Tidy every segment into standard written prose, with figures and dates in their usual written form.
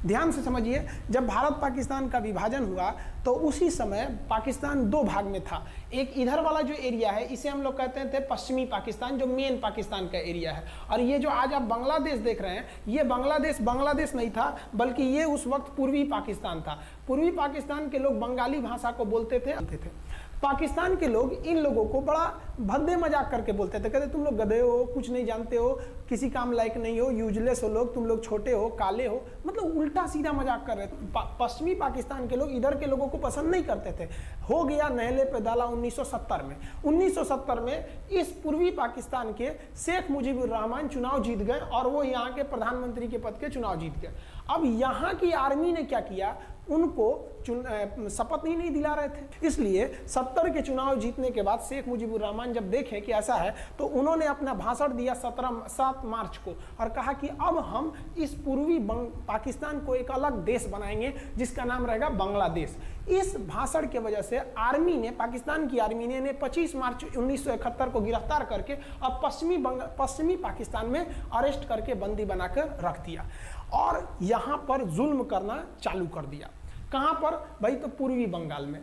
ध्यान से समझिए, जब भारत पाकिस्तान का विभाजन हुआ तो उसी समय पाकिस्तान दो भाग में था। एक इधर वाला जो एरिया है इसे हम लोग कहते थे पश्चिमी पाकिस्तान, जो मेन पाकिस्तान का एरिया है। और ये जो आज आप बांग्लादेश देख रहे हैं, ये बांग्लादेश नहीं था, बल्कि ये उस वक्त पूर्वी पाकिस्तान था। पूर्वी पाकिस्तान के लोग बंगाली भाषा को बोलते थे। पाकिस्तान के लोग इन लोगों को बड़ा भद्दे मजाक करके बोलते थे, कहते तुम लोग गधे हो, कुछ नहीं जानते हो, किसी काम लायक नहीं हो, यूजलेस हो लोग, तुम लोग छोटे हो, काले हो, मतलब उल्टा सीधा मजाक कर रहे थे। पश्चिमी पाकिस्तान के लोग इधर के लोगों को पसंद नहीं करते थे। हो गया नहले पे दाला 1970 में। 1970 में इस पूर्वी पाकिस्तान के शेख मुजीबुर रहमान चुनाव जीत गए और वो यहाँ के प्रधानमंत्री के पद के चुनाव जीत गए। अब यहाँ की आर्मी ने क्या किया, उनको शपथ ही नहीं दिला रहे थे। इसलिए 70 के चुनाव जीतने के बाद शेख मुजीबुर रहमान जब देखे कि ऐसा है, तो उन्होंने अपना भाषण दिया 7 मार्च को और कहा कि अब हम इस पूर्वी पाकिस्तान को एक अलग देश बनाएंगे जिसका नाम रहेगा बांग्लादेश। इस भाषण की वजह से आर्मी ने, पाकिस्तान की आर्मी ने 25 मार्च 1971 को गिरफ्तार करके अब पश्चिमी पाकिस्तान में अरेस्ट करके बंदी बनाकर रख दिया और यहाँ पर जुल्म करना चालू कर दिया। कहाँ पर भाई? तो पूर्वी बंगाल में,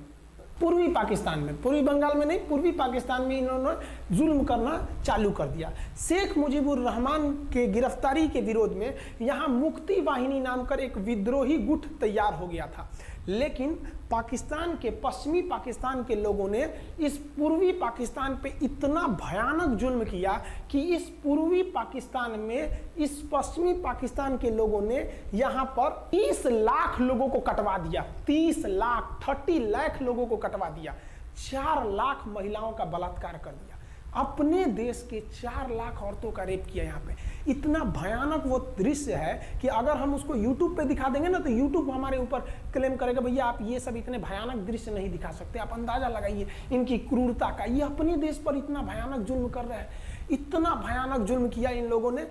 पूर्वी पाकिस्तान में, पूर्वी बंगाल में नहीं, पूर्वी पाकिस्तान में इन्होंने जुल्म करना चालू कर दिया। शेख मुजीबुर रहमान के गिरफ्तारी के विरोध में यहाँ मुक्ति वाहिनी नाम कर एक विद्रोही गुट तैयार हो गया था। लेकिन पाकिस्तान के, पश्चिमी पाकिस्तान के लोगों ने इस पूर्वी पाकिस्तान पे इतना भयानक जुल्म किया कि इस पूर्वी पाकिस्तान में इस पश्चिमी पाकिस्तान के लोगों ने यहाँ पर 30 लाख लोगों को कटवा दिया। 30 लाख लोगों को कटवा दिया। 4 लाख महिलाओं का बलात्कार कर दिया। अपने देश के 4 लाख औरतों का रेप किया यहाँ पे। इतना भयानक वो दृश्य है कि अगर हम उसको YouTube पे दिखा देंगे ना, तो YouTube हमारे ऊपर क्लेम करेगा, भैया आप ये सब इतने भयानक दृश्य नहीं दिखा सकते। आप अंदाजा लगाइए इनकी क्रूरता का। ये अपने देश पर इतना भयानक जुल्म कर रहे हैं। इतना भयानक जुल्म किया इन लोगों ने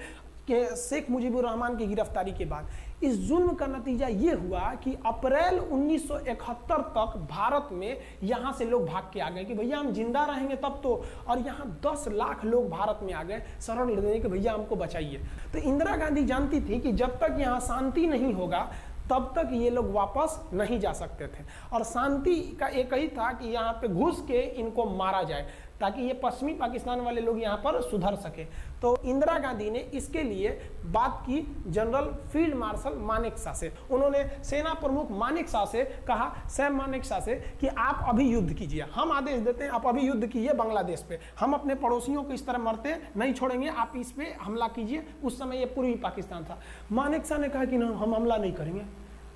कि शेख मुजीबुर रहमान की गिरफ्तारी के बाद इस जुल्म का नतीजा ये हुआ कि अप्रैल 1971 तक भारत में यहाँ से लोग भाग के आ गए कि भैया हम जिंदा रहेंगे तब तो। और यहाँ 10 लाख लोग भारत में आ गए शरण लेने कि भैया हमको बचाइए। तो इंदिरा गांधी जानती थी कि जब तक यहाँ शांति नहीं होगा तब तक ये लोग वापस नहीं जा सकते थे। और शांति का एक ही था कि यहाँ पे घुस के इनको मारा जाए ताकि ये पश्चिमी पाकिस्तान वाले लोग यहाँ पर सुधर सके। तो इंदिरा गांधी ने इसके लिए बात की जनरल फील्ड मार्शल मानेकशॉ से। उन्होंने सेना प्रमुख मानेकशॉ से कहा, सैम मानेकशॉ से, कि आप अभी युद्ध कीजिए, हम आदेश देते हैं, आप अभी युद्ध कीजिए बांग्लादेश पे। हम अपने पड़ोसियों को इस तरह मरते नहीं छोड़ेंगे, आप इस पे हमला कीजिए। उस समय ये पूर्वी पाकिस्तान था। मानेकशॉ ने कहा कि ना, हम हमला नहीं करेंगे।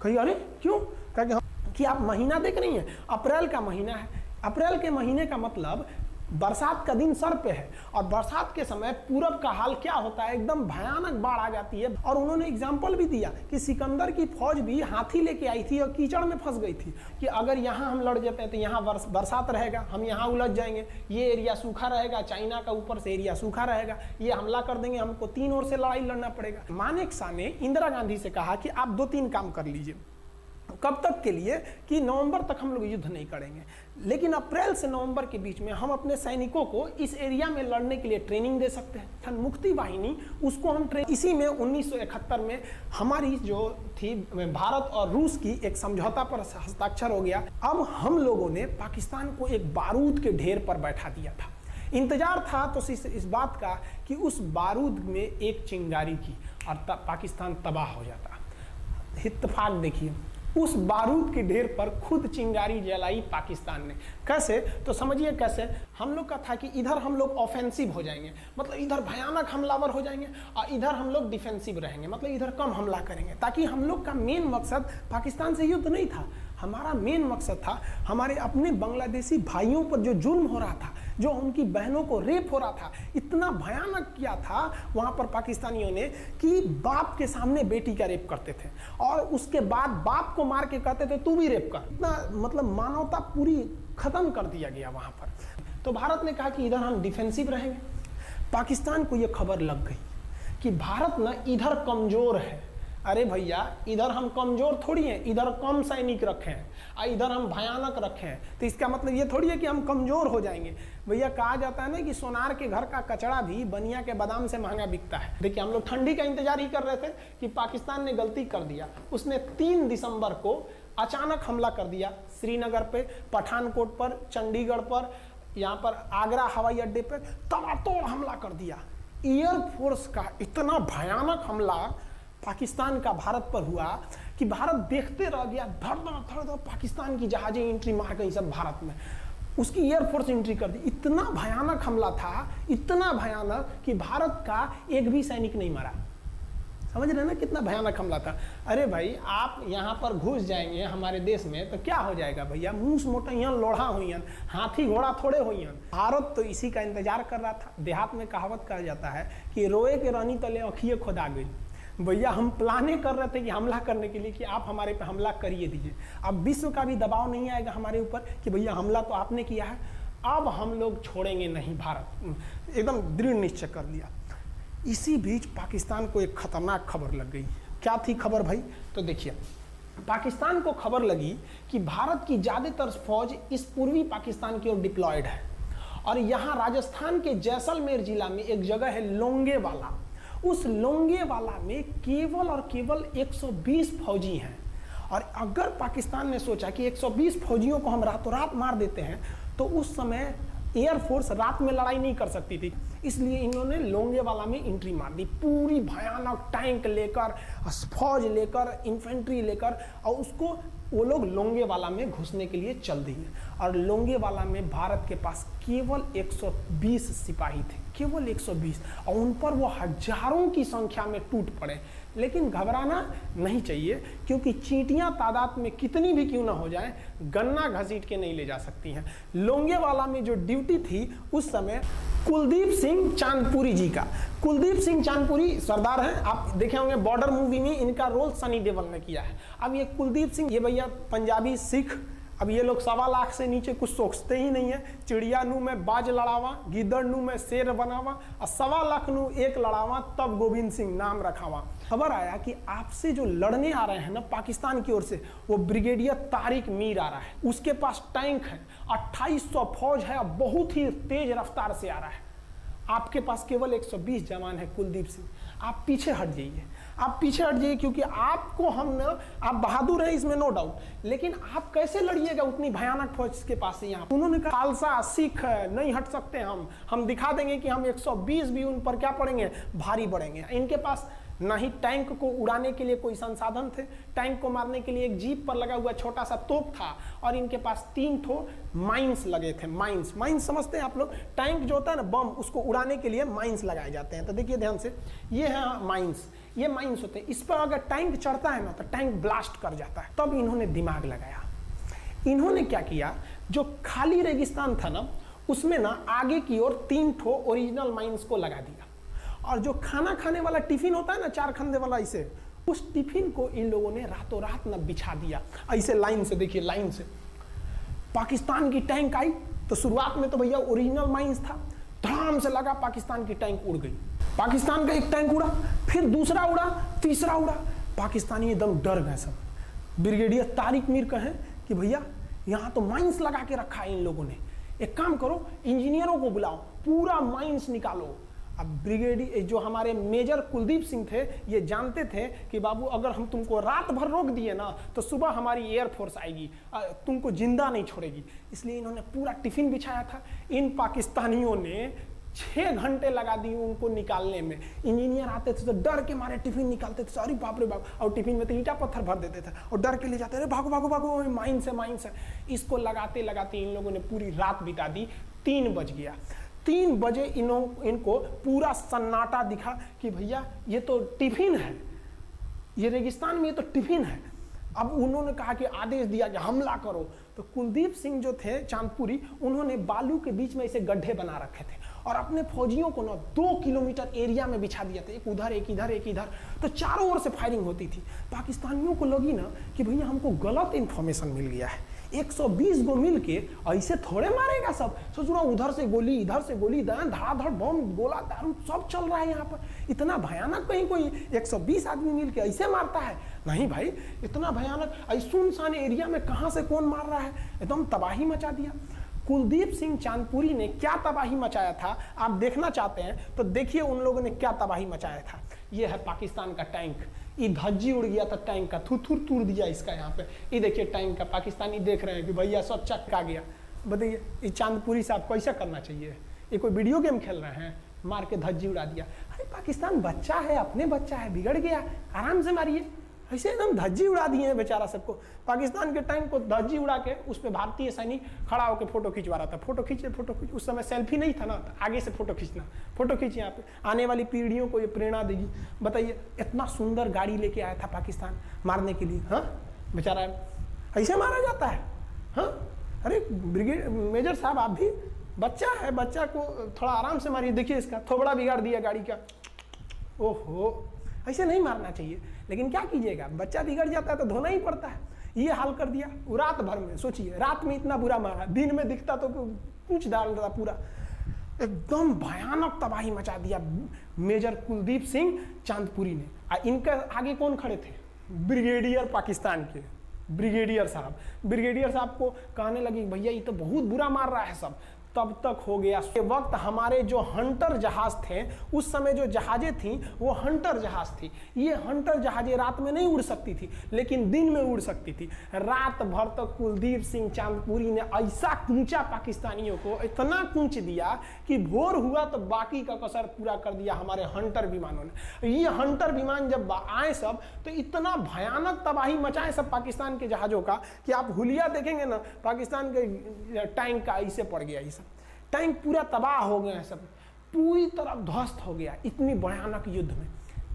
कही अरे क्यों? कहा कि आप महीना देख रही हैं, अप्रैल का महीना है। अप्रैल के महीने का मतलब बरसात का दिन सर पे है और बरसात के समय पूरब का हाल क्या होता है, एकदम भयानक बाढ़ आ जाती है। और उन्होंने एग्जाम्पल भी दिया कि सिकंदर की फौज भी हाथी लेके आई थी और कीचड़ में फंस गई थी कि अगर यहाँ हम लड़ जाते हैं तो यहाँ बरसात रहेगा, हम यहाँ उलझ जाएंगे, ये एरिया सूखा रहेगा, चाइना का ऊपर से एरिया सूखा रहेगा, ये हमला कर देंगे, हमको 3 ओर से लड़ाई लड़ना पड़ेगा। मानेकशॉ ने इंदिरा गांधी से कहा कि आप 2-3 काम कर लीजिए। कब तक के लिए? कि नवंबर तक हम लोग युद्ध नहीं करेंगे, लेकिन अप्रैल से नवंबर के बीच में हम अपने सैनिकों को इस एरिया में लड़ने के लिए ट्रेनिंग दे सकते हैं। मुक्ति वाहिनी, उसको हम इसी में 1971 में हमारी जो थी भारत और रूस की एक समझौता पर हस्ताक्षर हो गया। अब हम लोगों ने पाकिस्तान को एक बारूद के ढेर पर बैठा दिया था। इंतजार था तो इस बात का कि उस बारूद में एक चिंगारी की और तब पाकिस्तान तबाह हो जाता। इत्तेफाक देखिए, उस बारूद के ढेर पर खुद चिंगारी जलाई पाकिस्तान ने। कैसे? तो समझिए कैसे। हम लोग का था कि इधर हम लोग ऑफेंसिव हो जाएंगे, मतलब इधर भयानक हमलावर हो जाएंगे, और इधर हम लोग डिफेंसिव रहेंगे, मतलब इधर कम हमला करेंगे, ताकि हम लोग का मेन मकसद पाकिस्तान से युद्ध नहीं था। हमारा मेन मकसद था हमारे अपने बांग्लादेशी भाइयों पर जो जुल्म हो रहा था, जो उनकी बहनों को रेप हो रहा था, इतना भयानक किया था वहाँ पर पाकिस्तानियों ने कि बाप के सामने बेटी का रेप करते थे और उसके बाद बाप को मार के कहते थे तू भी रेप कर। इतना मतलब मानवता पूरी खत्म कर दिया गया वहाँ पर। तो भारत ने कहा कि इधर हम डिफेंसिव रहेंगे। पाकिस्तान को ये खबर लग गई कि भारत ना इधर कमज़ोर है, अरे भैया इधर हम कमजोर थोड़ी हैं, इधर कम सैनिक रखे हैं और इधर हम भयानक रखे हैं, तो इसका मतलब ये थोड़ी है कि हम कमजोर हो जाएंगे। भैया कहा जाता है ना कि सोनार के घर का कचड़ा भी बनिया के बादाम से महंगा बिकता है। देखिए हम लोग ठंडी का इंतजार ही कर रहे थे कि पाकिस्तान ने गलती कर दिया, उसने 3 दिसंबर को अचानक हमला कर दिया श्रीनगर पे, पठानकोट पर, चंडीगढ़ पर, यहाँ पर आगरा हवाई अड्डे पर तबातोड़ हमला कर दिया। एयरफोर्स का इतना भयानक हमला पाकिस्तान का भारत पर हुआ कि भारत देखते रह गया, धड़ धड़ धड़ पाकिस्तान की जहाजें एंट्री मार गई सब भारत में, उसकी एयरफोर्स एंट्री कर दी। इतना भयानक हमला था, इतना भयानक कि भारत का एक भी सैनिक नहीं मरा। समझ रहे ना कितना भयानक हमला था। अरे भाई आप यहाँ पर घुस जाएंगे हमारे देश में तो क्या हो जाएगा भैया, मूस मोटैयन लोढ़ा हुईन, हाथी घोड़ा थोड़े हुईन। भारत तो इसी का इंतजार कर रहा था। देहात में कहावत कहा जाता है कि रोए के रानी तले अखिए खुदा गई। भैया हम प्लाने कर रहे थे कि हमला करने के लिए कि आप हमारे पे हमला करिए दीजिए। अब विश्व का भी दबाव नहीं आएगा हमारे ऊपर कि भैया हमला तो आपने किया है, अब हम लोग छोड़ेंगे नहीं। भारत एकदम दृढ़ निश्चय कर लिया। इसी बीच पाकिस्तान को एक खतरनाक खबर लग गई। क्या थी खबर भाई? तो देखिए पाकिस्तान को खबर लगी कि भारत की ज़्यादातर फौज इस पूर्वी पाकिस्तान की ओर डिप्लॉयड है और यहाँ राजस्थान के जैसलमेर जिला में एक जगह है लोंगेवाला। उस लोंगेवाला में केवल और केवल 120 फौजी हैं और अगर पाकिस्तान ने सोचा कि 120 फौजियों को हम रातों रात मार देते हैं तो उस समय एयरफोर्स रात में लड़ाई नहीं कर सकती थी, इसलिए इन्होंने लोंगेवाला में एंट्री मार दी। पूरी भयानक टैंक लेकर, फौज लेकर, इन्फेंट्री लेकर, और उसको वो लोग लोंगेवाला में घुसने के लिए चल दिए। और लोंगेवाला में भारत के पास केवल 120 सिपाही थे, केवल 120, और उन पर वो हजारों की संख्या में टूट पड़े। लेकिन घबराना नहीं चाहिए क्योंकि चींटियां तादाद में कितनी भी क्यों ना हो जाएं, गन्ना घसीट के नहीं ले जा सकती हैं। लोंगेवाला में जो ड्यूटी थी उस समय कुलदीप सिंह चांदपुरी जी का। कुलदीप सिंह चांदपुरी सरदार हैं, आप देखे होंगे बॉर्डर मूवी में इनका रोल सनी देओल ने किया है। अब ये कुलदीप सिंह, ये भैया पंजाबी सिख, अब ये लोग 1.25 लाख से नीचे कुछ सोचते ही नहीं है। चिड़िया नू में बाज लड़ावा, गिदड़ नू में शेर बनावा, और 1.25 लाख नू एक लड़ावा, तब गोविंद सिंह नाम रखावा। खबर आया कि आपसे जो लड़ने आ रहे हैं ना पाकिस्तान की ओर से, वो ब्रिगेडियर तारिक मीर आ रहा है। उसके पास टैंक है, 2800 फौज है, बहुत ही तेज रफ्तार से आ रहा है। आपके पास केवल 120 जवान है कुलदीप सिंह, आप पीछे हट जाइए, आप पीछे हट जाइए, क्योंकि आपको हम ना, आप बहादुर हैं इसमें नो डाउट, लेकिन आप कैसे लड़िएगा उतनी भयानक फौज के पास से। यहाँ उन्होंने कहा खालसा सिख नहीं हट सकते, हम दिखा देंगे कि हम 120 भी उन पर क्या पड़ेंगे, भारी पड़ेंगे। इनके पास ना ही टैंक को उड़ाने के लिए कोई संसाधन थे, टैंक को मारने के लिए एक जीप पर लगा हुआ छोटा सा तोप था, और इनके पास 3 ठो माइंस लगे थे। माइंस समझते हैं आप लोग, टैंक जो होता है ना बम, उसको उड़ाने के लिए माइंस लगाए जाते हैं। तो देखिए ध्यान से, ये है माइंस, ये माइंस होते हैं। इस पर अगर टैंक चढ़ता है ना तो टैंक ब्लास्ट कर जाता है। तब इन्होंने दिमाग लगाया, इन्होंने क्या किया, जो खाली रेगिस्तान था ना उसमें ना आगे की ओर 3 ठो ओरिजिनल माइंस को लगा दिया, और जो खाना खाने वाला टिफिन होता है ना 4 खंदे वाला, इसे, उस टिफिन को इन लोगों ने रातों रात ना बिछा दिया ऐसे लाइन से। देखिए लाइन से पाकिस्तान की टैंक आई तो शुरुआत में तो भैया ओरिजिनल माइंस था, धड़ाम से लगा, पाकिस्तान की टैंक उड़ गई। पाकिस्तान का एक टैंक उड़ा, फिर दूसरा उड़ा, तीसरा उड़ा, पाकिस्तानी एकदम डर गए सब। ब्रिगेडियर तारिक मीर कहें कि भैया यहाँ तो माइंस लगा के रखा है इन लोगों ने, एक काम करो इंजीनियरों को बुलाओ, पूरा माइंस निकालो। अब ब्रिगेडियर जो हमारे मेजर कुलदीप सिंह थे, ये जानते थे कि बाबू अगर हम तुमको रात भर रोक दिए ना तो सुबह हमारी एयरफोर्स आएगी, तुमको जिंदा नहीं छोड़ेगी। इसलिए इन्होंने पूरा टिफिन बिछाया था। इन पाकिस्तानियों ने 6 घंटे लगा दिए उनको निकालने में। इंजीनियर आते थे तो डर के मारे टिफिन निकालते थे, अरे बाप रे बाप, और टिफिन में तो ईंटा पत्थर भर देते थे और डर के ले जाते, अरे भागो भागो भागो, माइंस है। इसको लगाते लगाते इन लोगों ने पूरी रात बिता दी। 3 बज गया, 3 बजे इनको पूरा सन्नाटा दिखा कि भैया ये तो टिफिन है, ये रेगिस्तान में ये तो टिफिन है। अब उन्होंने कहा कि आदेश दिया कि हमला करो। तो कुलदीप सिंह जो थे चांदपुरी, उन्होंने बालू के बीच में ऐसे गड्ढे बना रखे थे और अपने फौजियों को ना 2 किलोमीटर एरिया में बिछा दिया था, एक उधर एक इधर एक इधर। तो चारों ओर से फायरिंग होती थी। पाकिस्तानियों को लगी ना कि भैया हमको गलत इंफॉर्मेशन मिल गया है, 120 गो मिल के ऐसे थोड़े मारेगा सब। सोचो उधर से गोली इधर से गोली, धड़ाधड़ बम गोला दारू सब चल रहा है यहाँ पर। इतना भयानक कहीं कोई 120 आदमी मिल के ऐसे मारता है? नहीं भाई, इतना भयानक ऐसे सुनसान एरिया में कहाँ से कौन मार रहा है? एकदम तबाही मचा दिया। कुलदीप सिंह चांदपुरी ने क्या तबाही मचाया था, आप देखना चाहते हैं तो देखिए उन लोगों ने क्या तबाही मचाया था। ये है पाकिस्तान का टैंक, ये धज्जी उड़ गया था टैंक का, थुथुर तूर दिया इसका यहाँ पे। ये देखिए टैंक का, पाकिस्तानी देख रहे हैं कि भैया सब चक्का गया। बताइए ये चांदपुरी साहब को ऐसा करना चाहिए? ये कोई वीडियो गेम खेल रहे हैं? मार के धज्जी उड़ा दिया। अरे पाकिस्तान बच्चा है, अपने बच्चा है, बिगड़ गया, आराम से मारिए। ऐसे एकदम धज्जी उड़ा दिए हैं बेचारा सबको। पाकिस्तान के टैंक को धज्जी उड़ा के उस पर भारतीय सैनिक खड़ा होकर फोटो खिंचवा रहा था। फोटो खींचे, फोटो खींच। उस समय सेल्फी नहीं था ना, तो आगे से फोटो खींचना, फोटो खींचे। यहाँ पे आने वाली पीढ़ियों को ये प्रेरणा देगी। बताइए इतना सुंदर गाड़ी लेके आया था पाकिस्तान मारने के लिए। हाँ बेचारा ऐसे मारा जाता है? हाँ अरे ब्रिगेड मेजर साहब आप भी, बच्चा है, बच्चा को थोड़ा आराम से मारिए। देखिए इसका थोबड़ा बिगाड़ दिया गाड़ी का। ओहो, ऐसे नहीं मारना चाहिए, लेकिन क्या कीजिएगा, बच्चा बिगड़ जाता है तो धोना ही पड़ता है। ये हाल कर दिया रात भर में। सोचिए रात में इतना बुरा मारा, दिन में दिखता तो कुछ डाल रहा पूरा। एकदम भयानक तबाही मचा दिया मेजर कुलदीप सिंह चांदपुरी ने। इनके आगे कौन खड़े थे? ब्रिगेडियर पाकिस्तान के ब्रिगेडियर साहब। ब्रिगेडियर साहब को कहने लगी भैया ये तो बहुत बुरा मार रहा है सब। तब तक हो गया ये वक्त, हमारे जो हंटर जहाज थे उस समय, जो जहाजें थी वो हंटर जहाज थी। ये हंटर जहाजें रात में नहीं उड़ सकती थी, लेकिन दिन में उड़ सकती थी। रात भर तक कुलदीप सिंह चांदपुरी ने ऐसा कूचा पाकिस्तानियों को, इतना कूच दिया कि भोर हुआ तो बाकी का कसर पूरा कर दिया हमारे हंटर विमानों ने। ये हंटर विमान जब आए सब तो इतना भयानक तबाही मचाए सब पाकिस्तान के जहाजों का कि आप हुलिया देखेंगे ना पाकिस्तान के टैंक का, ऐसे पड़ गया ये सब। टैंक पूरा तबाह हो गया है सब, पूरी तरह ध्वस्त हो गया इतनी भयानक युद्ध में।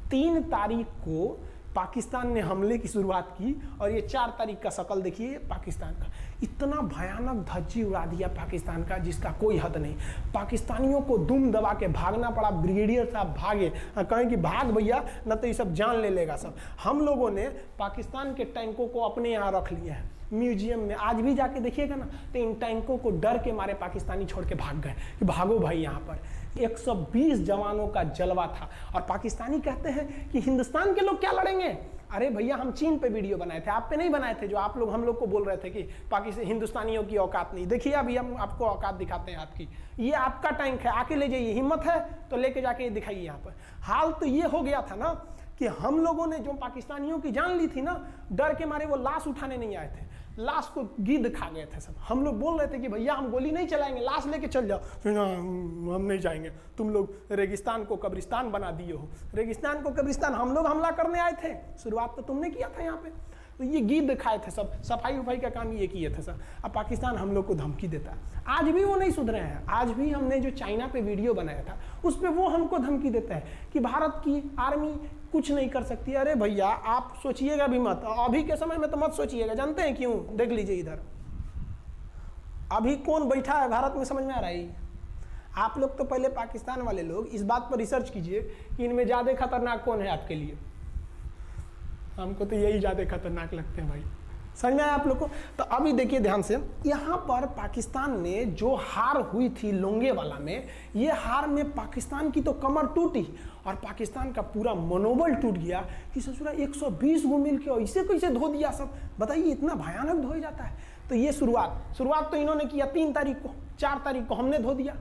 3 तारीख को पाकिस्तान ने हमले की शुरुआत की और ये 4 तारीख का शकल देखिए पाकिस्तान का। इतना भयानक धज्जी उड़ा दिया पाकिस्तान का जिसका कोई हद नहीं। पाकिस्तानियों को दुम दबा के भागना पड़ा। ब्रिगेडियर साहब भागे, कहें कि भाग भैया न तो ये सब जान ले लेगा सब। हम लोगों ने पाकिस्तान के टैंकों को अपने यहाँ रख लिया है म्यूजियम में। आज भी जाके देखिएगा ना तो इन टैंकों को डर के मारे पाकिस्तानी छोड़ के भाग गए कि भागो भाई यहाँ पर। 120 जवानों का जलवा था और पाकिस्तानी कहते हैं कि हिंदुस्तान के लोग क्या लड़ेंगे। अरे भैया हम चीन पे वीडियो बनाए थे, आप पे नहीं बनाए थे, जो आप लोग हम लोग को बोल रहे थे कि पाकिस्तान हिंदुस्तानियों की औकात नहीं। देखिए अभी हम आपको औकात दिखाते हैं आपकी। ये आपका टैंक है, आके ले जाइए, हिम्मत है तो लेके जाके दिखाइए यहाँ पर। हाल तो ये हो गया था ना कि हम लोगों ने जो पाकिस्तानियों की जान ली थी ना, डर के मारे वो लाश उठाने नहीं आए थे, लाश को गिद्ध खा गए थे सब। हम लोग बोल रहे थे कि भैया हम गोली नहीं चलाएंगे, लाश लेके चल जाओ। हम नहीं जाएंगे, तुम लोग रेगिस्तान को कब्रिस्तान बना दिए हो। रेगिस्तान को कब्रिस्तान हम लोग हमला करने आए थे, शुरुआत तो तुमने किया था यहाँ पे। तो ये गिद्ध खाए थे सब, सफाई उफाई का काम ये किए थे सब। अब पाकिस्तान हम लोग को धमकी देता है। आज भी वो नहीं सुधरे हैं। आज भी हमने जो चाइना पे वीडियो बनाया था उस पर वो हमको धमकी देता है कि भारत की आर्मी कुछ नहीं कर सकती। अरे भैया आप सोचिएगा भी मत, अभी के समय में तो मत सोचिएगा। जानते हैं क्यों? देख लीजिए इधर अभी कौन बैठा है भारत में, समझ में आ रहा है? आप लोग तो पहले पाकिस्तान वाले लोग इस बात पर रिसर्च कीजिए कि इनमें ज़्यादा खतरनाक कौन है आपके लिए। हमको तो यही ज़्यादा खतरनाक लगते हैं भाई, समझ में आया आप लोग को? तो अभी देखिए ध्यान से, यहाँ पर पाकिस्तान ने जो हार हुई थी लोंगेवाला में, ये हार में पाकिस्तान की तो कमर टूटी और पाकिस्तान का पूरा मनोबल टूट गया कि ससुरा 120 गो मिल के ऐसे कैसे धो दिया सब। बताइए इतना भयानक धोया जाता है। तो ये शुरुआत तो इन्होंने किया 3 तारीख को, 4 तारीख को हमने धो दिया।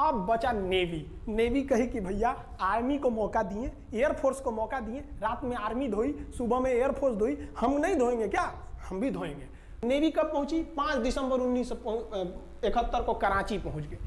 अब बचा नेवी। नेवी कहे कि भैया आर्मी को मौका दिए, एयरफोर्स को मौका दिए। रात में आर्मी धोई, सुबह में एयरफोर्स धोई, हम नहीं धोएंगे क्या? हम भी धोएंगे। नेवी कब पहुंची? 5 दिसंबर 1971 को कराची पहुंच गई।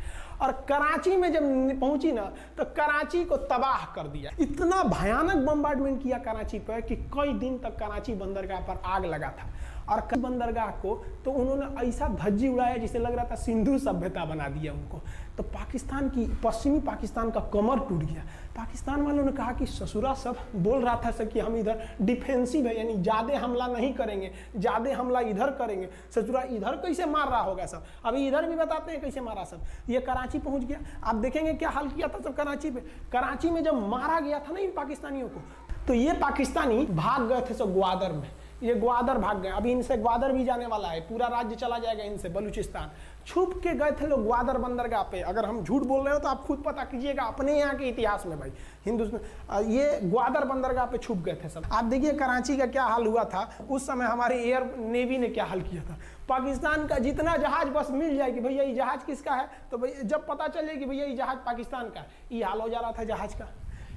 और कराची में जब पहुंची ना तो कराची को तबाह कर दिया। इतना भयानक बम्बार्डमेंट किया कराची पर कि कई दिन तक कराची बंदरगाह पर आग लगा था। और बंदरगाह को तो उन्होंने ऐसा धज्जी उड़ाया जिसे लग रहा था सिंधु सभ्यता बना दिया उनको। तो पाकिस्तान की, पश्चिमी पाकिस्तान का कमर टूट गया। पाकिस्तान वालों ने कहा कि ससुरा सब बोल रहा था सब कि हम इधर डिफेंसिव है, यानी ज़्यादा हमला नहीं करेंगे, ज़्यादा हमला इधर करेंगे। ससुरा इधर कैसे मार रहा होगा सब, अभी इधर भी बताते हैं कैसे मारा सब। ये कराची पहुंच गया। आप देखेंगे क्या हाल किया था सब कराची पे। कराची में जब मारा गया था ना इन पाकिस्तानियों को, तो ये पाकिस्तानी भाग गए थे सब ग्वादर में। ये ग्वादर भाग गए, अभी इनसे ग्वादर भी जाने वाला है, पूरा राज्य चला जाएगा इनसे, बलूचिस्तान। छुप के गए थे लोग ग्वादर बंदरगाह पे। अगर हम झूठ बोल रहे हो तो आप खुद पता कीजिएगा अपने यहाँ के इतिहास में भाई, हिंदुस्तान ये ग्वादर बंदरगाह पे छुप गए थे सब। आप देखिए कराची का क्या हाल हुआ था उस समय, हमारे एयर नेवी ने क्या हाल किया था। पाकिस्तान का जितना जहाज बस मिल जाए कि भैया ये जहाज किसका है, तो भैया जब पता चले कि भैया ये जहाज पाकिस्तान का, ये हाल हो जा रहा था जहाज का।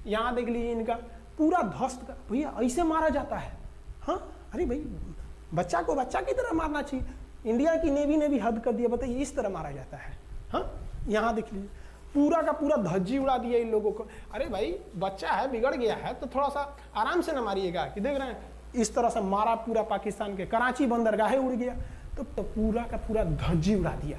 यहाँ देख लीजिए इनका पूरा ध्वस्त का, भैया ऐसे मारा जाता है। हाँ अरे भाई बच्चा को बच्चा की तरह मारना चाहिए। इंडिया की नेवी ने भी हद कर दिया, बताइए इस तरह मारा जाता है। हाँ यहाँ देख लीजिए पूरा का पूरा धज्जी उड़ा दिया इन लोगों को। अरे भाई बच्चा है, बिगड़ गया है तो थोड़ा सा आराम से ना मारिएगा, कि देख रहे हैं इस तरह से मारा पूरा पाकिस्तान के, कराची बंदरगाह उड़ गया तो पूरा का पूरा धज्जी उड़ा दिया।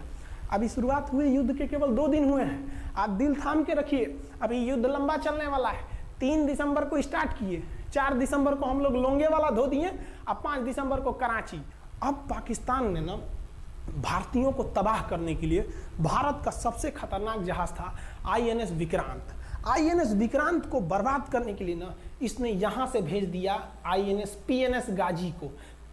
अभी शुरुआत हुए युद्ध के केवल 2 दिन हुए हैं, आप दिल थाम के रखिए, अभी युद्ध लंबा चलने वाला है। 3 दिसंबर को स्टार्ट किए, 4 दिसंबर को हम लोग लोंगे वाला धो दिए, अब 5 दिसंबर को कराची। अब पाकिस्तान ने ना भारतीयों को तबाह करने के लिए, भारत का सबसे खतरनाक जहाज था INS विक्रांत। INS विक्रांत को बर्बाद करने के लिए ना इसने यहाँ से भेज दिया INS PNS गाजी को।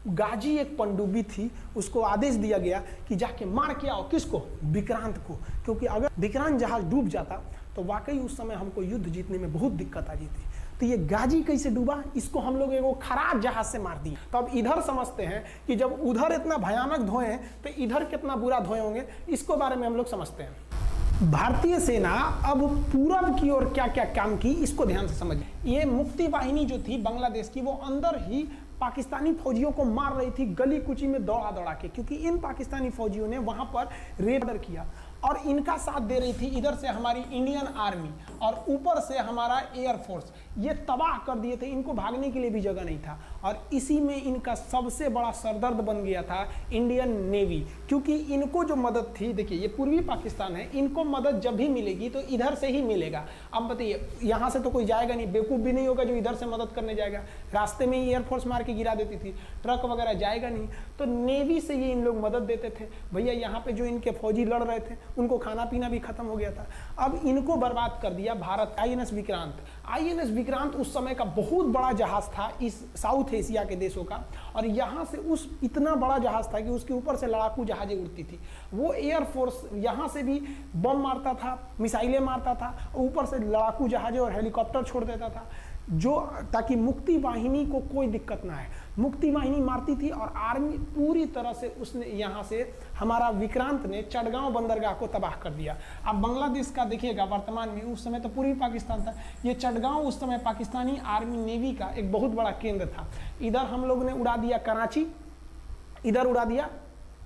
गाजी एक पनडुब्बी थी, उसको आदेश दिया गया कि जाके मार के आओ, किसको, विक्रांत को, क्योंकि अगर विक्रांत जहाज डूब जाता तो वाकई उस समय हमको युद्ध जीतने में बहुत दिक्कत आ जाती। तो ये गाजी कैसे डूबा, इसको हम लोग एक खराब जहाज से मार दिए। तो अब इधर समझते हैं कि जब उधर इतना भयानक धोए हैं तो इधर कितना बुरा धोए होंगे, इसको बारे में हम लोग समझते हैं। भारतीय सेना अब पूरब की ओर क्या क्या काम की, इसको ध्यान से समझिए। ये मुक्ति वाहिनी जो थी बांग्लादेश की, वो अंदर ही पाकिस्तानी फौजियों को मार रही थी गली कुची में दौड़ा दौड़ा के, क्योंकि इन पाकिस्तानी फौजियों ने वहां पर रेड किया और इनका साथ दे रही थी इधर से हमारी इंडियन आर्मी और ऊपर से हमारा एयरफोर्स। ये तबाह कर दिए थे, इनको भागने के लिए भी जगह नहीं था। और इसी में इनका सबसे बड़ा सरदर्द बन गया था इंडियन नेवी, क्योंकि इनको जो मदद थी, देखिए ये पूर्वी पाकिस्तान है, इनको मदद जब भी मिलेगी तो इधर से ही मिलेगा। अब बताइए यहाँ से तो कोई जाएगा नहीं, बेवकूफ़ भी नहीं होगा जो इधर से मदद करने जाएगा, रास्ते में ही एयरफोर्स मार के गिरा देती थी, ट्रक वगैरह जाएगा नहीं, तो नेवी से ये इन लोग मदद देते थे। भैया यहाँ पे जो इनके फौजी लड़ रहे थे उनको खाना पीना भी खत्म हो गया था। अब इनको बर्बाद कर दिया भारत। INS विक्रांत, INS विक्रांत उस समय का बहुत बड़ा जहाज था इस साउथ एशिया के देशों का, और यहाँ से उस इतना बड़ा जहाज था कि उसके ऊपर से लड़ाकू जहाजें उड़ती थी। वो एयरफोर्स यहाँ से भी बम मारता था, मिसाइलें मारता था, ऊपर से लड़ाकू जहाजें और हेलीकॉप्टर छोड़ देता था, जो ताकि मुक्ति वाहिनी को कोई दिक्कत ना है। मुक्ति वाहिनी मारती थी और आर्मी पूरी तरह से उसने यहाँ से हमारा विक्रांत ने चटगांव बंदरगाह को तबाह कर दिया। अब बांग्लादेश का देखिएगा वर्तमान में, उस समय तो पूर्वी पाकिस्तान था, ये चटगांव उस समय पाकिस्तानी आर्मी नेवी का एक बहुत बड़ा केंद्र था। इधर हम लोग ने उड़ा दिया कराची, इधर उड़ा दिया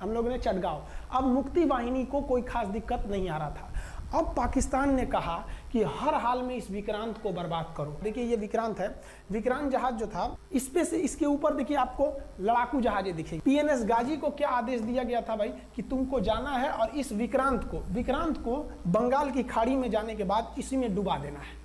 हम लोग ने चटगांव। अब मुक्ति वाहिनी को कोई खास दिक्कत नहीं आ रहा था। अब पाकिस्तान ने कहा कि हर हाल में इस विक्रांत को बर्बाद करो। देखिए ये विक्रांत है, विक्रांत जहाज जो था इस पे से इसके ऊपर देखिए आपको लड़ाकू जहाजें दिखेगी। PNS गाजी को क्या आदेश दिया गया था भाई कि तुमको जाना है और इस विक्रांत को बंगाल की खाड़ी में जाने के बाद इसी में डुबा देना है।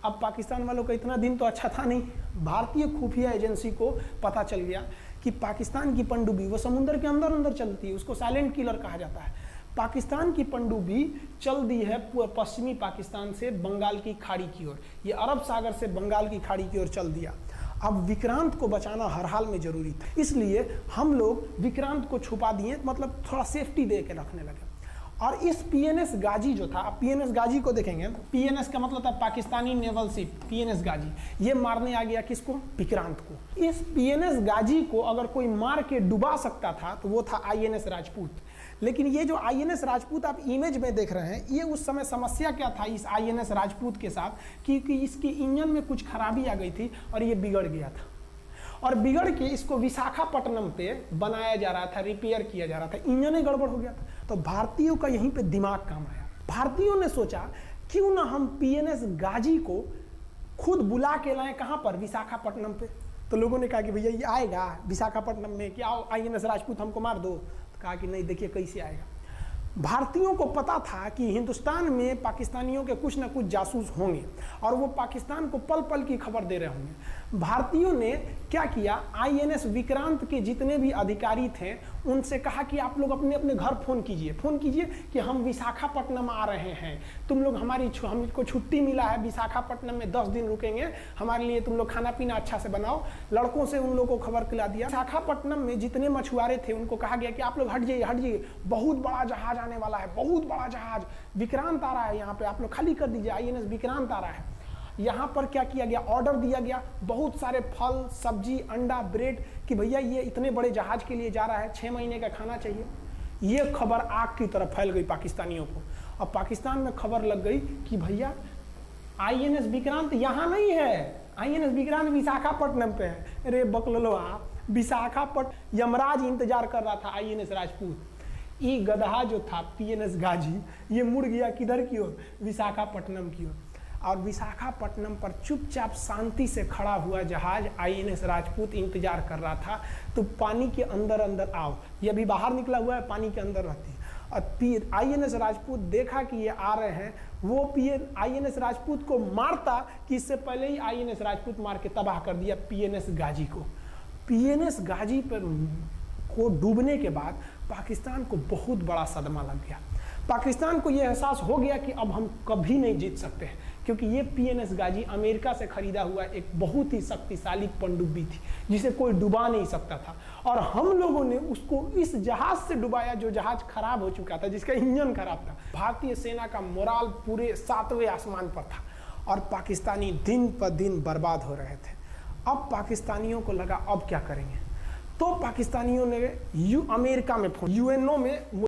अब पाकिस्तान वालों का इतना दिन तो अच्छा था नहीं, भारतीय खुफिया एजेंसी को पता चल गया कि पाकिस्तान की पनडुब्बी वो समुद्र के अंदर अंदर चलती है, उसको साइलेंट किलर कहा जाता है। पाकिस्तान की पनडुब्बी चल दी है पश्चिमी पाकिस्तान से बंगाल की खाड़ी की ओर, ये अरब सागर से बंगाल की खाड़ी की ओर चल दिया। अब विक्रांत को बचाना हर हाल में जरूरी था, इसलिए हम लोग विक्रांत को छुपा दिए, मतलब थोड़ा सेफ्टी दे के रखने लगे। और इस PNS गाजी जो था, आप PNS गाजी को देखेंगे, PNS का मतलब था पाकिस्तानी नेवल शिप, PNS गाजी, ये मारने आ गया किसको, विक्रांत को। इस PNS गाजी को अगर कोई मार के डुबा सकता था तो वो था INS राजपूत। लेकिन ये जो INS राजपूत आप इमेज में देख रहे हैं, ये उस समय समस्या क्या था इस INS राजपूत के साथ, क्योंकि इसके इंजन में कुछ खराबी आ गई थी और ये बिगड़ गया था, और बिगड़ के इसको विशाखापट्टनम पे बनाया जा रहा था, रिपेयर किया जा रहा था, इंजन ही गड़बड़ हो गया था। तो भारतीयों का यहीं पे दिमाग काम आया। भारतीयों ने सोचा क्यों ना हम PNS गाजी को खुद बुला के लाएं, कहां पर, विशाखापट्टनम पे। तो लोगों ने कहा कि भैया ये आएगा विशाखापट्टनम में, कि आओ INS राजपूत हमको मार दो। तो कहा कि नहीं, देखिए कैसे आएगा। भारतीयों को पता था कि हिंदुस्तान में पाकिस्तानियों के कुछ ना कुछ जासूस होंगे और वो पाकिस्तान को पल पल की खबर दे रहे होंगे। भारतीयों ने क्या किया, आईएनएस विक्रांत के जितने भी अधिकारी थे उनसे कहा कि आप लोग अपने अपने घर फोन कीजिए कि हम विशाखापट्टनम आ रहे हैं, तुम लोग हमको छुट्टी मिला है, विशाखापट्टनम में 10 दिन रुकेंगे, हमारे लिए तुम लोग खाना पीना अच्छा से बनाओ। लड़कों से उन लोगों को खबर खिला दिया। विशाखापट्टनम में जितने मछुआरे थे उनको कहा गया कि आप लोग हट जाइए, बहुत बड़ा जहाज आने वाला है, बहुत बड़ा जहाज विक्रांत आ रहा है, यहाँ पे आप लोग खाली कर दीजिए, आईएनएस विक्रांत आ रहा है। यहाँ पर क्या किया गया, ऑर्डर दिया गया, बहुत सारे फल सब्जी अंडा ब्रेड कि भैया ये इतने बड़े जहाज के लिए जा रहा है, 6 महीने का खाना चाहिए। ये खबर आग की तरह फैल गई पाकिस्तानियों को। अब पाकिस्तान में खबर लग गई कि भैया आईएनएस विक्रांत यहाँ नहीं है, आईएनएस विक्रांत विशाखापट्टनम पे है। अरे बकलोलवा, विशाखापट्टनम यमराज इंतजार कर रहा था आईएनएस राजपूत। ये गधा जो था पीएनएस गाजी, ये मुड़ गया किधर की ओर, विशाखापट्टनम की ओर। और विशाखापट्टनम पर चुपचाप शांति से खड़ा हुआ जहाज आईएनएस राजपूत इंतजार कर रहा था। तो पानी के अंदर अंदर आओ, ये अभी बाहर निकला हुआ है, पानी के अंदर रहती है। और आईएनएस राजपूत देखा कि ये आ रहे हैं, वो आईएनएस राजपूत को मारता कि इससे पहले ही आईएनएस राजपूत मार के तबाह कर दिया पीएनएस गाजी को। पीएनएस गाजी पर को डूबने के बाद पाकिस्तान को बहुत बड़ा सदमा लग गया। पाकिस्तान को यह एहसास हो गया कि अब हम कभी नहीं जीत सकते हैं, क्योंकि ये पीएनएस गाजी अमेरिका से खरीदा हुआ एक बहुत ही शक्तिशाली पनडुब्बी थी जिसे कोई डुबा नहीं सकता था। और हम लोगों ने उसको इस जहाज से डुबाया जो जहाज खराब हो चुका था, जिसका इंजन खराब था। भारतीय सेना का मोराल पूरे 7वें आसमान पर था और पाकिस्तानी दिन पर दिन बर्बाद हो रहे थे। अब पाकिस्तानियों को लगा अब क्या करेंगे, तो पाकिस्तानियों ने अमेरिका में यूएनओ में